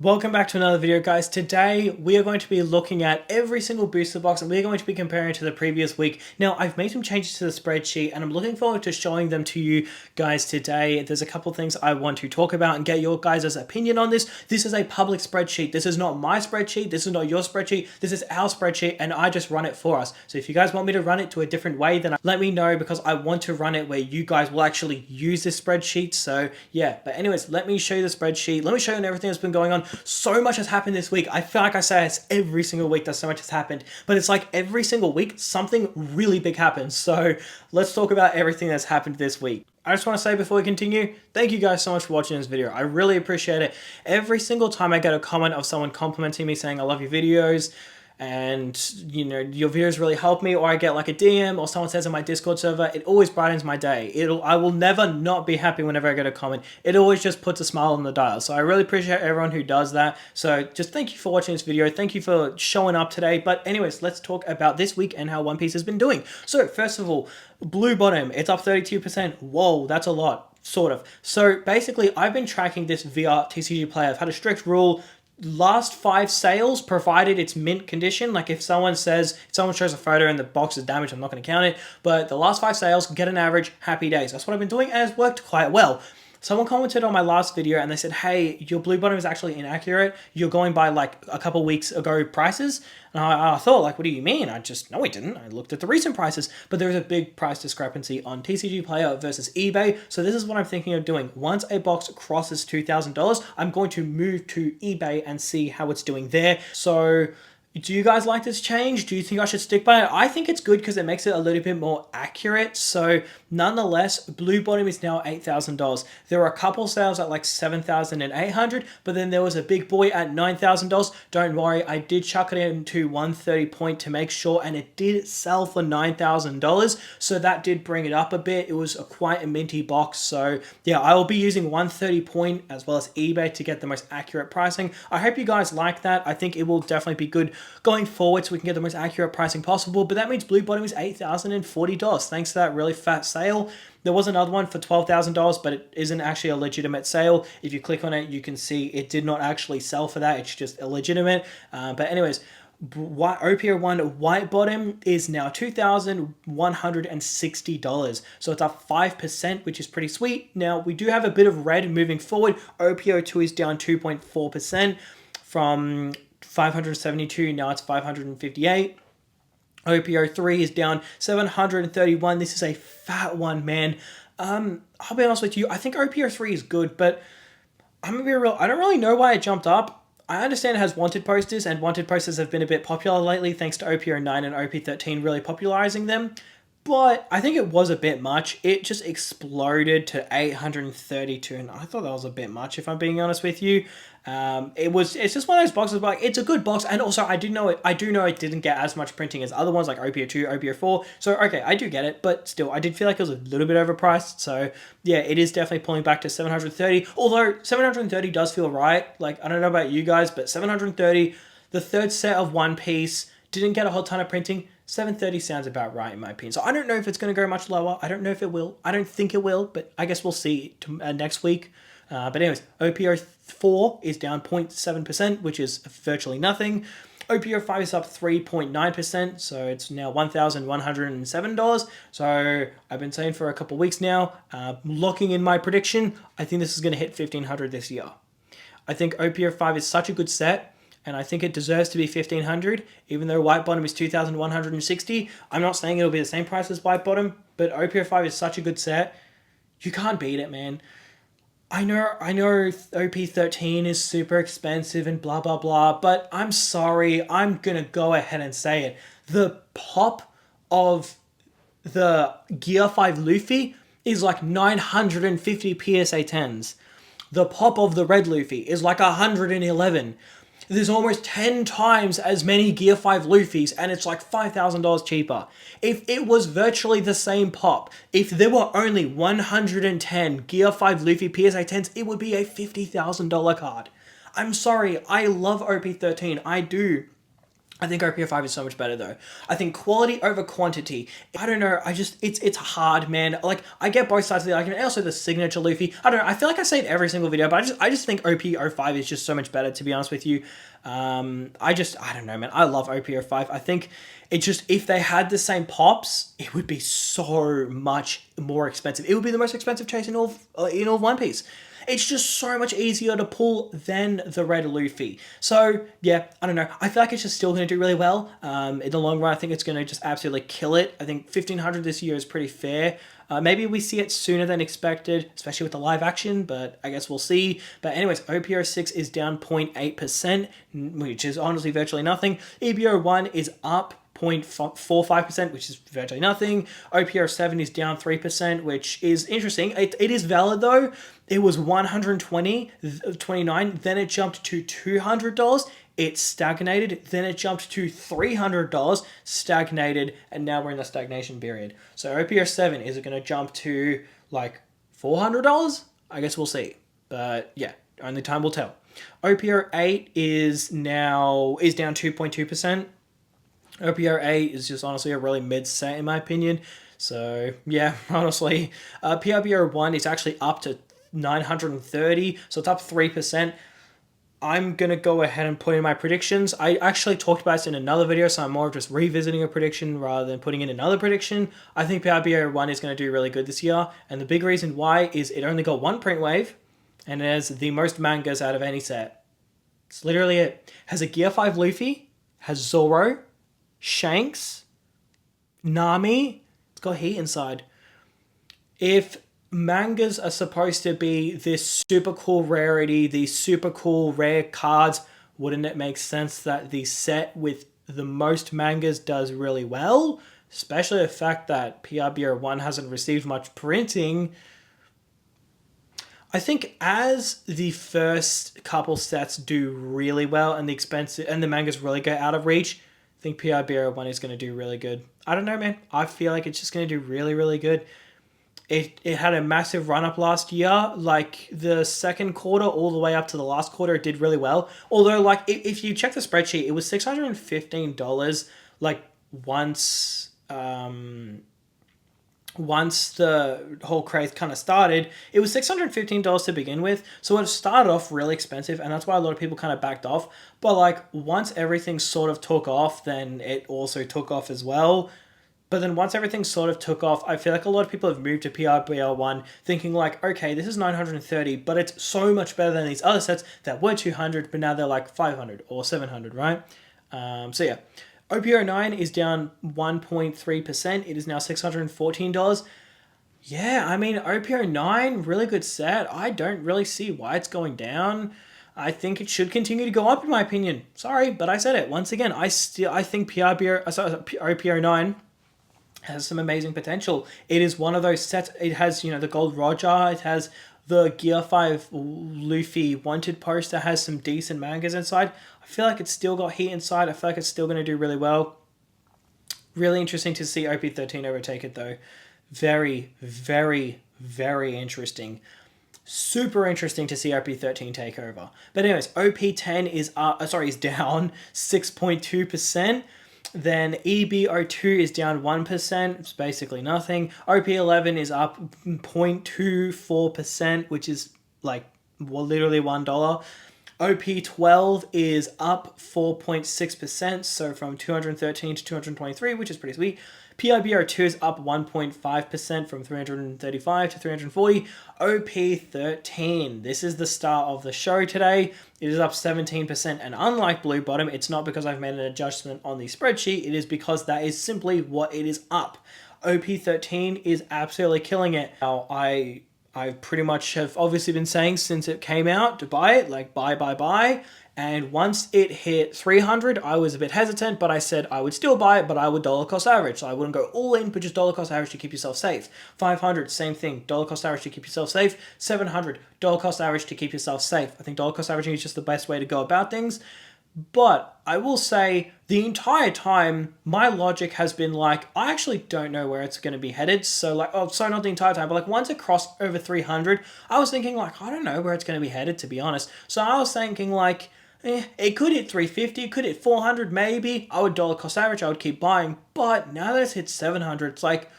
Welcome back to another video, guys. Today we are going to be looking at every single booster box and we're going to be comparing to the previous week. Now I've made some changes to the spreadsheet and I'm looking forward to showing them to you guys today. There's a couple things I want to talk about and get your guys' opinion on this. This is a public spreadsheet. This is not my spreadsheet. This is not your spreadsheet. This is our spreadsheet and I just run it for us. So if you guys want me to run it to a different way, then let me know, because I want to run it where you guys will actually use this spreadsheet. So yeah, but anyways, let me show you the spreadsheet. Let me show you everything that's been going on. So much has happened this week. I feel like I say it's every single week that so much has happened, but it's like every single week something really big happens. So let's talk about everything that's happened this week. I just want to say before we continue, thank you guys so much for watching this video. I really appreciate it. Every single time I get a comment of someone complimenting me saying I love your videos, and you know, your videos really help me, or I get like a DM or someone says in my Discord server, it always brightens my day. I will never not be happy whenever I get a comment. It always just puts a smile on the dial. So I really appreciate everyone who does that. So just thank you for watching this video. Thank you for showing up today. But anyways, let's talk about this week and how One Piece has been doing. So first of all, Blue Bottom, it's up 32%. Whoa, that's a lot. Sort of. So basically, I've been tracking this via TCGplayer. I've had a strict rule. Last 5 sales, provided it's mint condition. Like if someone shows a photo and the box is damaged, I'm not going to count it. But the last 5 sales, get an average, happy days. That's what I've been doing and it's worked quite well. Someone commented on my last video and they said, hey, your Blue Bottom is actually inaccurate. You're going by like a couple weeks ago prices. And I thought, like, what do you mean? No, we didn't. I looked at the recent prices, but there's a big price discrepancy on TCGplayer versus eBay. So this is what I'm thinking of doing. Once a box crosses $2,000, I'm going to move to eBay and see how it's doing there. So do you guys like this change? Do you think I should stick by it? I think it's good because it makes it a little bit more accurate. So nonetheless, Blue Bottom is now $8,000. There were a couple sales at like $7,800, but then there was a big boy at $9,000. Don't worry, I did chuck it into 130 point to make sure, and it did sell for $9,000. So that did bring it up a bit. It was quite a minty box. So yeah, I will be using 130 point as well as eBay to get the most accurate pricing. I hope you guys like that. I think it will definitely be good going forward so we can get the most accurate pricing possible. But that means Blue Bottom is $8,040 thanks to that really fat sale. There was another one for $12,000, but it isn't actually a legitimate sale. If you click on it, you can see it did not actually sell for that. It's just illegitimate. But anyways, OP13 White Bottom is now $2,160. So it's up 5%, which is pretty sweet. Now, we do have a bit of red moving forward. OP02 is down 2.4% from 572, now it's 558. OP03 is down 731. This is a fat one, man. I'll be honest with you, I think OP03 is good, but I'm gonna be real, I don't really know why it jumped up. I understand it has wanted posters, and wanted posters have been a bit popular lately thanks to OP09 and OP13 really popularizing them. But I think it was a bit much. It just exploded to 832, and I thought that was a bit much, if I'm being honest with you. It's just one of those boxes where, like, it's a good box, and also I do know it didn't get as much printing as other ones like OP02, OP04. So okay, I do get it, but still, I did feel like it was a little bit overpriced. So yeah, it is definitely pulling back to 730. Although 730 does feel right. Like, I don't know about you guys, but 730, the third set of One Piece didn't get a whole ton of printing. 730 sounds about right in my opinion. So I don't know if it's going to go much lower. I don't know if it will. I don't think it will, but I guess we'll see next week. But anyways, OP04 is down 0.7%, which is virtually nothing. OP05 is up 3.9%, so it's now $1,107. So I've been saying for a couple of weeks now, locking in my prediction, I think this is going to hit 1,500 this year. I think OP05 is such a good set, and I think it deserves to be 1,500, even though White Bottom is 2,160. I'm not saying it'll be the same price as White Bottom, but OP05 is such a good set. You can't beat it, man. I know OP13 is super expensive and blah, blah, blah, but I'm sorry, I'm gonna go ahead and say it. The pop of the Gear 5 Luffy is like 950 PSA 10s. The pop of the Red Luffy is like 111. There's almost 10 times as many Gear 5 Luffys, and it's like $5,000 cheaper. If it was virtually the same pop, if there were only 110 Gear 5 Luffy PSA 10s, it would be a $50,000 card. I'm sorry, I love OP13, I do. I think OP05 is so much better though. I think quality over quantity. I don't know. It's hard, man. Like I get both sides of the argument. And also the signature Luffy. I don't know. I feel like I say it every single video, but I just think OP05 is just so much better. To be honest with you, I don't know, man. I love OP05. I think it just, if they had the same pops, it would be so much more expensive. It would be the most expensive chase in all of One Piece. It's just so much easier to pull than the Red Luffy. So, yeah, I don't know. I feel like it's just still going to do really well. In the long run, I think it's going to just absolutely kill it. I think 1,500 this year is pretty fair. Maybe we see it sooner than expected, especially with the live action, but I guess we'll see. But anyways, OP06 is down 0.8%, which is honestly virtually nothing. EBO1 is up 0.45%, which is virtually nothing. OPR7 is down 3%, which is interesting. It is valid though. It was $129, then it jumped to $200. It stagnated, then it jumped to $300, stagnated, and now we're in the stagnation period. So OPR7, is it going to jump to like $400? I guess we'll see. But yeah, only time will tell. OPR8 is down 2.2%. OPR8 is just honestly a really mid set in my opinion. So yeah, honestly, PRBR1 is actually up to 930, so it's up 3%. I'm going to go ahead and put in my predictions. I actually talked about this in another video, so I'm more of just revisiting a prediction rather than putting in another prediction. I think PRBR1 is going to do really good this year, and the big reason why is it only got one print wave, and it has the most mangas out of any set. It's literally it. Has a Gear 5 Luffy, has Zoro, Shanks, Nami, it's got heat inside. If mangas are supposed to be this super cool rarity, these super cool rare cards, wouldn't it make sense that the set with the most mangas does really well? Especially the fact that PRBR1 hasn't received much printing. I think as the first couple sets do really well and the mangas really get out of reach, I think PRBR1 is going to do really good. I don't know, man. I feel like it's just going to do really, really good. It had a massive run-up last year. Like, the second quarter all the way up to the last quarter, it did really well. Although, like, if you check the spreadsheet, it was $615, like, once the whole craze kind of started. It was $615 to begin with, so it started off really expensive, and that's why a lot of people kind of backed off. But, like, once everything sort of took off, then it also took off as well. But then once everything sort of took off, I feel like a lot of people have moved to PRBL1 thinking like, okay, this is 930, but it's so much better than these other sets that were 200, but now they're like 500 or 700, right? So yeah, OPO9 is down 1.3%. It is now $614. Yeah, I mean, OPO9, really good set. I don't really see why it's going down. I think it should continue to go up in my opinion. Sorry, but I said it. Once again, I think OPO9 has some amazing potential. It is one of those sets. It has, the Gold Roger. It has the Gear 5 Luffy Wanted poster. Has some decent mangas inside. I feel like it's still got heat inside. I feel like it's still going to do really well. Really interesting to see OP13 overtake it though. Very, very, very interesting. Super interesting to see OP13 take over. But anyways, OP10 is down 6.2%. Then EBO2 is down 1%. It's basically nothing. OP11 is up 0.24%, which is like literally $1. OP12 is up 4.6%, so from 213 to 223, which is pretty sweet. PIBR2 is up 1.5% from 335 to 340. OP13, this is the star of the show today. It is up 17%, and unlike Blue Bottom, it's not because I've made an adjustment on the spreadsheet, it is because that is simply what it is up. OP13 is absolutely killing it. Now, I pretty much have obviously been saying since it came out to buy it, like buy. And once it hit 300, I was a bit hesitant, but I said I would still buy it, but I would dollar cost average. So I wouldn't go all in, but just dollar cost average to keep yourself safe. 500, same thing, dollar cost average to keep yourself safe. 700, dollar cost average to keep yourself safe. I think dollar cost averaging is just the best way to go about things. But I will say the entire time, my logic has been like, I actually don't know where it's going to be headed. So like, not the entire time, but like once it crossed over 300, I was thinking like, I don't know where it's going to be headed, to be honest. So I was thinking like, It could hit 350, it could hit 400 maybe. I would dollar cost average, I would keep buying. But now that it's hit 700, it's like,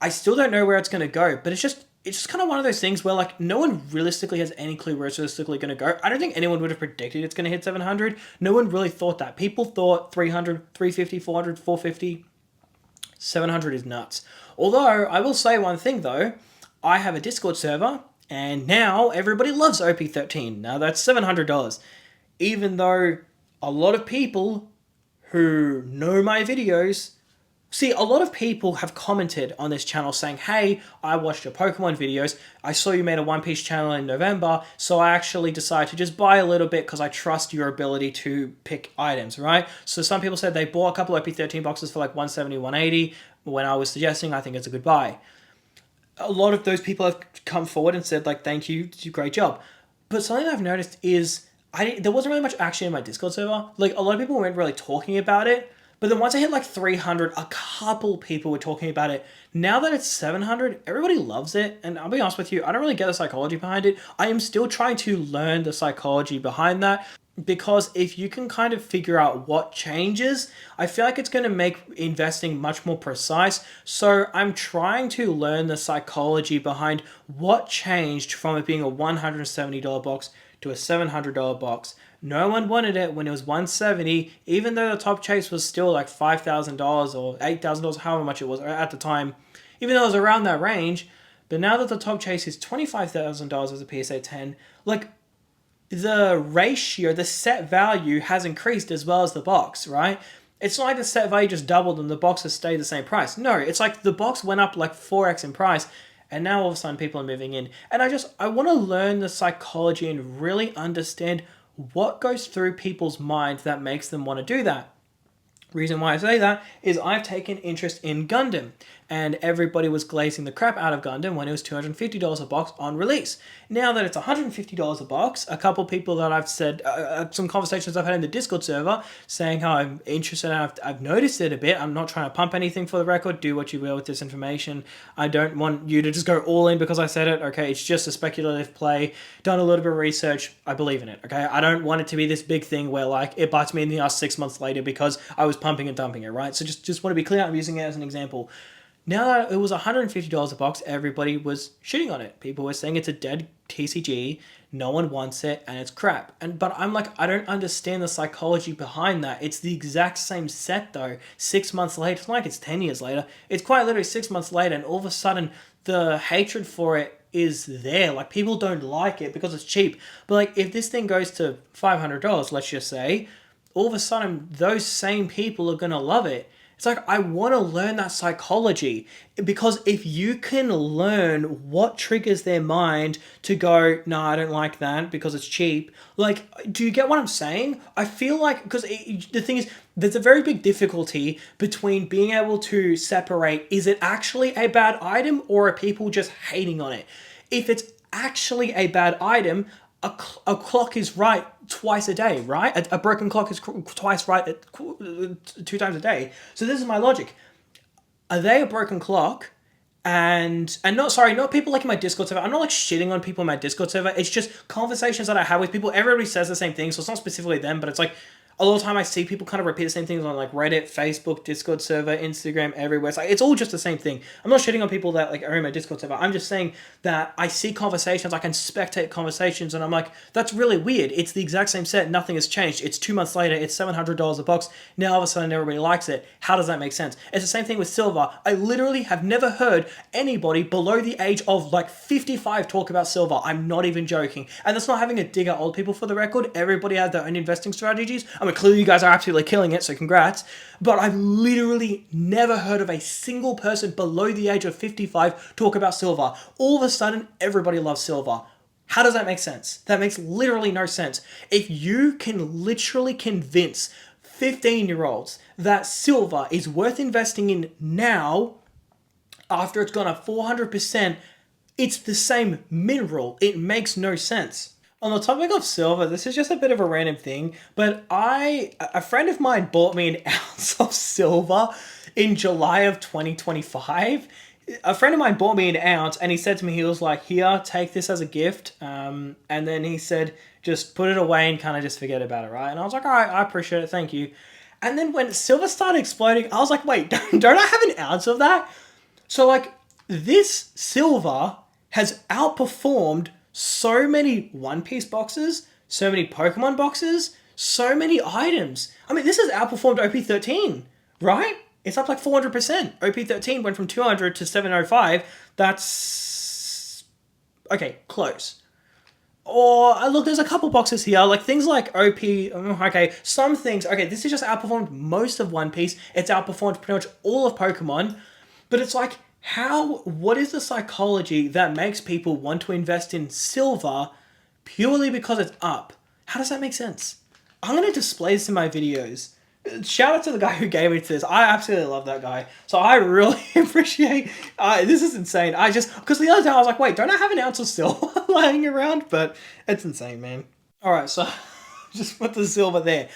I still don't know where it's going to go. But it's just kind of one of those things where like no one realistically has any clue where it's realistically going to go. I don't think anyone would have predicted it's going to hit 700. No one really thought that. People thought 300, 350, 400, 450. 700 is nuts. Although, I will say one thing though. I have a Discord server, and now everybody loves OP13. Now that's $700. Even though a lot of people who know my videos... See, a lot of people have commented on this channel saying, hey, I watched your Pokemon videos, I saw you made a One Piece channel in November, so I actually decided to just buy a little bit because I trust your ability to pick items, right? So some people said they bought a couple of OP13 boxes for like 170, 180, when I was suggesting I think it's a good buy. A lot of those people have come forward and said, like, thank you, great job. But something I've noticed is there wasn't really much action in my Discord server. Like, a lot of people weren't really talking about it. But then once I hit like 300, a couple people were talking about it. Now that it's 700, everybody loves it. And I'll be honest with you, I don't really get the psychology behind it. I am still trying to learn the psychology behind that. Because if you can kind of figure out what changes, I feel like it's going to make investing much more precise. So I'm trying to learn the psychology behind what changed from it being a $170 box to a $700 box. No one wanted it when it was $170, even though the top chase was still like $5,000 or $8,000, however much it was at the time, even though it was around that range. But now that the top chase is $25,000 as a PSA 10, like, the ratio, the set value has increased as well as the box, right? It's not like the set value just doubled and the box has stayed the same price. No, it's like the box went up like 4x in price, and now all of a sudden people are moving in. And I want to learn the psychology and really understand what goes through people's minds that makes them want to do that. Reason why I say that is I've taken interest in Gundam, and everybody was glazing the crap out of Gundam when it was $250 a box on release. Now that it's $150 a box, a couple people that I've said, some conversations I've had in the Discord server saying how I'm interested and I've noticed it a bit. I'm not trying to pump anything for the record. Do what you will with this information. I don't want you to just go all in because I said it. Okay, it's just a speculative play. Done a little bit of research. I believe in it. Okay, I don't want it to be this big thing where like it bites me in the ass 6 months later because I was pumping and dumping it, right? So just want to be clear. I'm using it as an example. Now that it was $150 a box, everybody was shitting on it. People were saying it's a dead TCG, no one wants it, and it's crap. But I'm like, I don't understand the psychology behind that. It's the exact same set though. 6 months later, it's not like it's 10 years later. It's quite literally 6 months later, and all of a sudden, the hatred for it is there. Like, people don't like it because it's cheap. But like, if this thing goes to $500, let's just say, all of a sudden, those same people are going to love it. It's like, I want to learn that psychology, because if you can learn what triggers their mind to go, no, I don't like that because it's cheap. Like, do you get what I'm saying? I feel like, because the thing is, there's a very big difficulty between being able to separate, is it actually a bad item or are people just hating on it? If it's actually a bad item, a clock is right twice a day, right? A broken clock is twice right 2 times a day. So this is my logic. Are they a broken clock? And not people like in my Discord server. I'm not like shitting on people in my Discord server. It's just conversations that I have with people. Everybody says the same thing, so it's not specifically them, but it's like, a lot of time I see people kind of repeat the same things on like Reddit, Facebook, Discord server, Instagram, everywhere. It's like, it's all just the same thing. I'm not shitting on people that like are in my Discord server. I'm just saying that I see conversations, I can spectate conversations, and I'm like, that's really weird. It's the exact same set, nothing has changed. It's 2 months later, it's $700 a box. Now all of a sudden everybody likes it. How does that make sense? It's the same thing with silver. I literally have never heard anybody below the age of like 55 talk about silver. I'm not even joking. And that's not having a dig at old people, for the record. Everybody has their own investing strategies. Clearly you guys are absolutely killing it, so congrats. But I've literally never heard of a single person below the age of 55 talk about silver. All of a sudden, everybody loves silver. How does that make sense? That makes literally no sense. If you can literally convince 15-year-olds that silver is worth investing in now, after it's gone up 400%, it's the same mineral. It makes no sense. On the topic of silver, this is just a bit of a random thing, but a friend of mine bought me an ounce of silver in July of 2025. a friend of mine bought me an ounce, and he said to me, he was like, here, take this as a gift. And then he said, just put it away and kind of just forget about it, right? And I was like, all right, I appreciate it, thank you. And then when silver started exploding, I was like, wait, don't I have an ounce of that? So like, this silver has outperformed so many One Piece boxes, so many Pokemon boxes, so many items. I mean, this has outperformed OP13, right? It's up like 400%. OP13 went from 200 to 705. That's... okay, close. Or, look, there's a couple boxes here, like things like OP, okay, some things, okay, this has just outperformed most of One Piece. It's outperformed pretty much all of Pokemon. But it's like, what is the psychology that makes people want to invest in silver purely because it's up? How does that make sense? I'm going to display this in my videos. Shout out to the guy who gave me this. I absolutely love that guy. So I really appreciate, this is insane. Because the other time I was like, wait, don't I have an ounce of silver lying around? But it's insane, man. All right, so just put the silver there.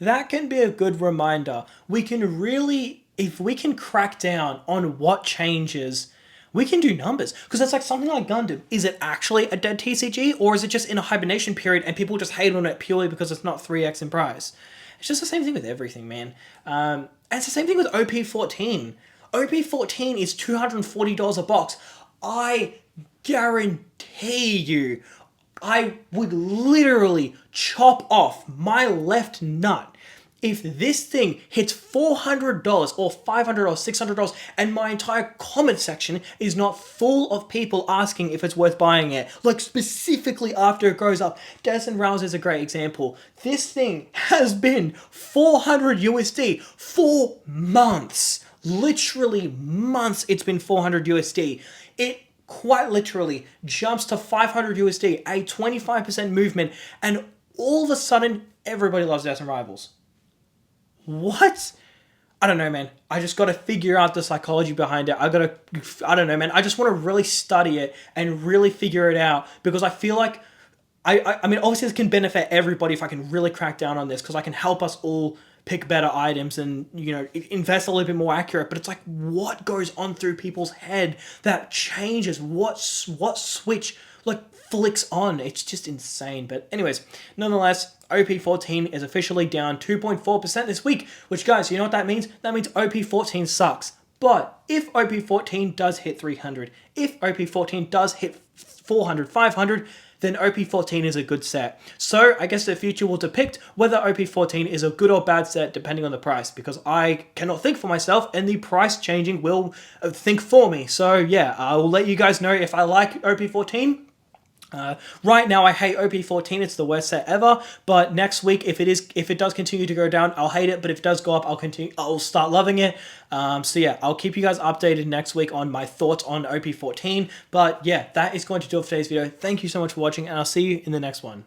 That can be a good reminder. We can really, if we can crack down on what changes, we can do numbers. Because it's like something like Gundam. Is it actually a dead TCG, or is it just in a hibernation period and people just hate on it purely because it's not 3x in price? It's just the same thing with everything, man. And it's the same thing with OP14. OP14 is $240 a box. I guarantee you, I would literally chop off my left nut if this thing hits $400 or $500 or $600 and my entire comment section is not full of people asking if it's worth buying it. Like specifically after it goes up. Destin Rouse is a great example. This thing has been 400 USD for months. Literally months it's been 400 USD. It quite literally jumps to 500 USD, a 25% movement, and all of a sudden everybody loves Destin Rivals. What? I don't know, man. I just got to figure out the psychology behind it. I don't know, man. I just want to really study it and really figure it out, because I feel like, I mean, obviously this can benefit everybody if I can really crack down on this, because I can help us all pick better items and, you know, invest a little bit more accurate. But it's like, what goes on through people's head that changes? What switch, like, flicks on? It's just insane. But anyways, nonetheless, OP14 is officially down 2.4% this week, which, guys, you know what that means? That means OP14 sucks. But if OP14 does hit 300, if OP14 does hit 400, 500, then OP14 is a good set. So I guess the future will depict whether OP14 is a good or bad set depending on the price, because I cannot think for myself and the price changing will think for me. So yeah, I will let you guys know if I like OP14. Right now I hate OP14, it's the worst set ever, but next week if it does continue to go down, I'll hate it, but if it does go up, I'll start loving it. So yeah, I'll keep you guys updated next week on my thoughts on OP14, but yeah, that is going to do it for today's video. Thank you so much for watching, and I'll see you in the next one.